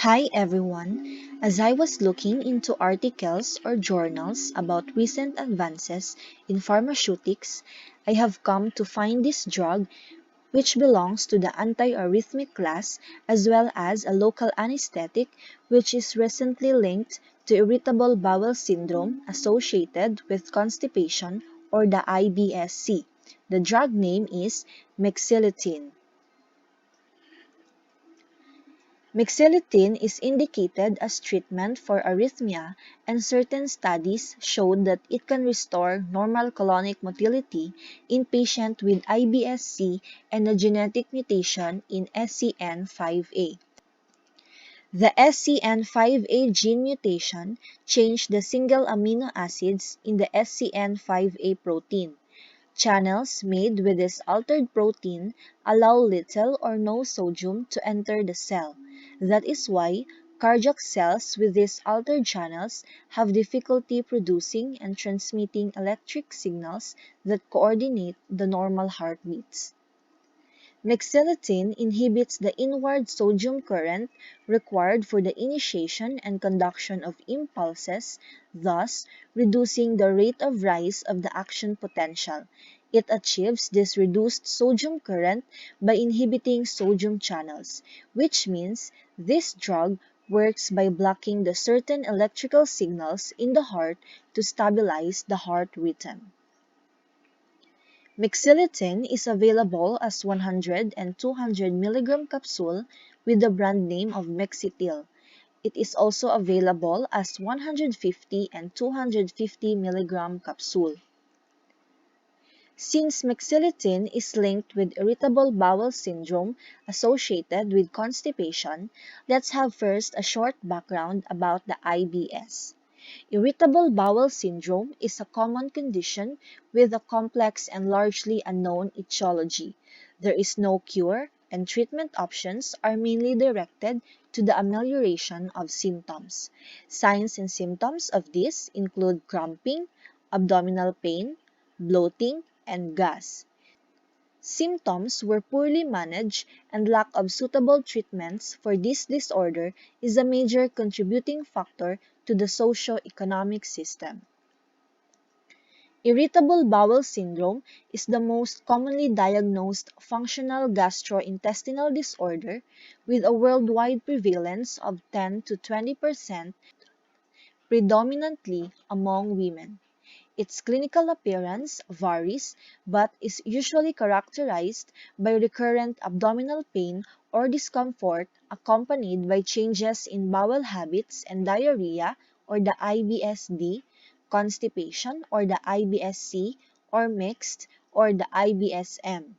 Hi everyone! As I was looking into articles or journals about recent advances in pharmaceutics, I have come to find this drug, which belongs to the antiarrhythmic class as well as a local anesthetic, which is recently linked to irritable bowel syndrome associated with constipation or the IBS-C. The drug name is Mexiletine. Mexiletine is indicated as treatment for arrhythmia, and certain studies showed that it can restore normal colonic motility in patients with IBS-C and a genetic mutation in SCN5A. The SCN5A gene mutation changed the single amino acids in the SCN5A protein. Channels made with this altered protein allow little or no sodium to enter the cell. That is why cardiac cells with these altered channels have difficulty producing and transmitting electric signals that coordinate the normal heartbeats. Mexiletine inhibits the inward sodium current required for the initiation and conduction of impulses, thus reducing the rate of rise of the action potential. It achieves this reduced sodium current by inhibiting sodium channels, which means this drug works by blocking the certain electrical signals in the heart to stabilize the heart rhythm. Mexiletine is available as 100 and 200 mg capsule with the brand name of Mexitil. It is also available as 150 and 250 mg capsule. Since mexiletine is linked with irritable bowel syndrome associated with constipation, let's have first a short background about the IBS. Irritable bowel syndrome is a common condition with a complex and largely unknown etiology. There is no cure, and treatment options are mainly directed to the amelioration of symptoms. Signs and symptoms of this include cramping, abdominal pain, bloating, and gas. Symptoms were poorly managed, and lack of suitable treatments for this disorder is a major contributing factor to the socio-economic system. Irritable bowel syndrome is the most commonly diagnosed functional gastrointestinal disorder with a worldwide prevalence of 10 to 20%, predominantly among women. Its clinical appearance varies but is usually characterized by recurrent abdominal pain or discomfort accompanied by changes in bowel habits and diarrhea or the IBS-D, constipation or the IBS-C, or mixed or the IBS-M.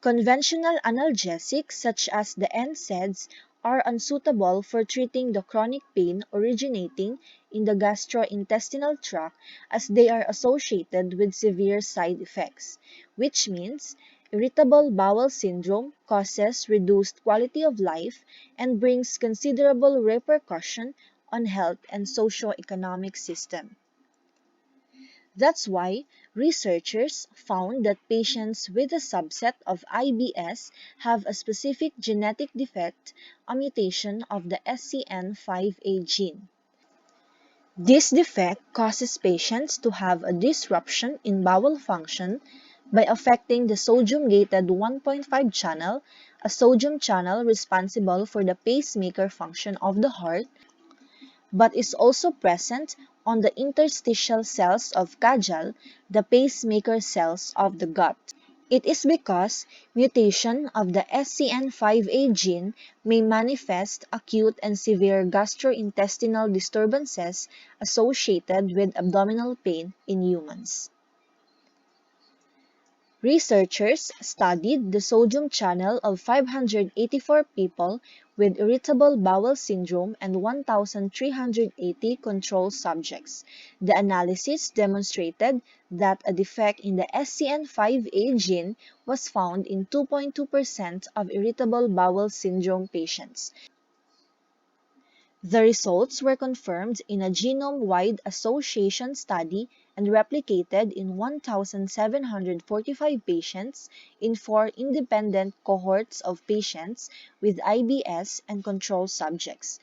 Conventional analgesics such as the NSAIDs are unsuitable for treating the chronic pain originating in the gastrointestinal tract as they are associated with severe side effects, which means irritable bowel syndrome causes reduced quality of life and brings considerable repercussion on health and socio-economic system. That's why researchers found that patients with a subset of IBS have a specific genetic defect, a mutation of the SCN5A gene. This defect causes patients to have a disruption in bowel function by affecting the sodium-gated 1.5 channel, a sodium channel responsible for the pacemaker function of the heart, but is also present on the interstitial cells of Kajal, the pacemaker cells of the gut. It is because mutation of the SCN5A gene may manifest acute and severe gastrointestinal disturbances associated with abdominal pain in humans. Researchers studied the sodium channel of 584 people with irritable bowel syndrome and 1,380 control subjects. The analysis demonstrated that a defect in the SCN5A gene was found in 2.2% of irritable bowel syndrome patients. The results were confirmed in a genome-wide association study and replicated in 1,745 patients in 4 independent cohorts of patients with IBS and control subjects.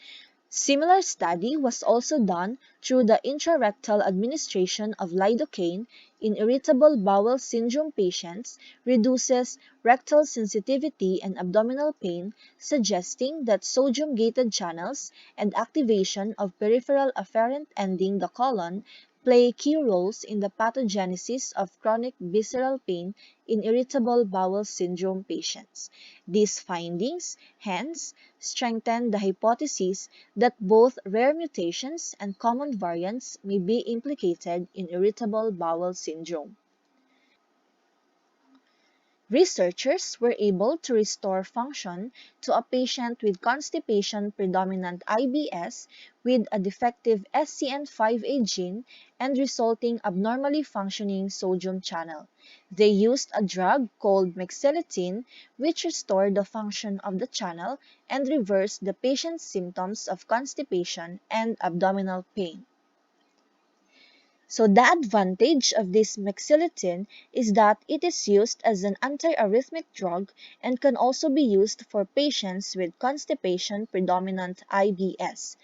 Similar study was also done through the intrarectal administration of lidocaine in irritable bowel syndrome patients, reduces rectal sensitivity and abdominal pain, suggesting that sodium-gated channels and activation of peripheral afferent ending the colon play key roles in the pathogenesis of chronic visceral pain in irritable bowel syndrome patients. These findings, hence, strengthen the hypothesis that both rare mutations and common variants may be implicated in irritable bowel syndrome. Researchers were able to restore function to a patient with constipation predominant IBS with a defective SCN5A gene and resulting abnormally functioning sodium channel. They used a drug called Mexiletine, which restored the function of the channel and reversed the patient's symptoms of constipation and abdominal pain. So the advantage of this Mexiletine is that it is used as an antiarrhythmic drug and can also be used for patients with constipation predominant IBS.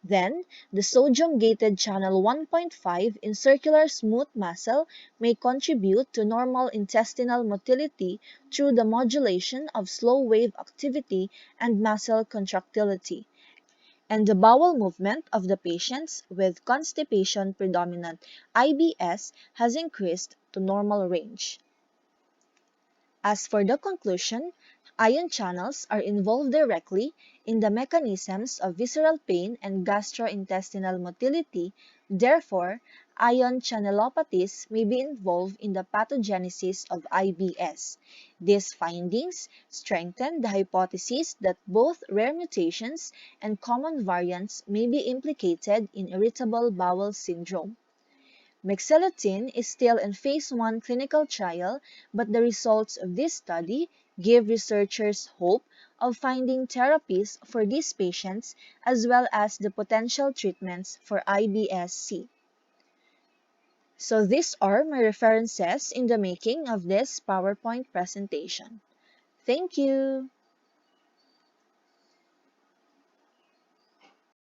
Then, the sodium-gated channel 1.5 in circular smooth muscle may contribute to normal intestinal motility through the modulation of slow-wave activity and muscle contractility, and the bowel movement of the patients with constipation predominant IBS has increased to normal range. As for the conclusion, ion channels are involved directly in the mechanisms of visceral pain and gastrointestinal motility. Therefore, ion channelopathies may be involved in the pathogenesis of IBS. These findings strengthen the hypothesis that both rare mutations and common variants may be implicated in irritable bowel syndrome. Mexiletine is still in phase 1 clinical trial, but the results of this study give researchers hope of finding therapies for these patients as well as the potential treatments for IBS-C. So these are my references in the making of this PowerPoint presentation. Thank you.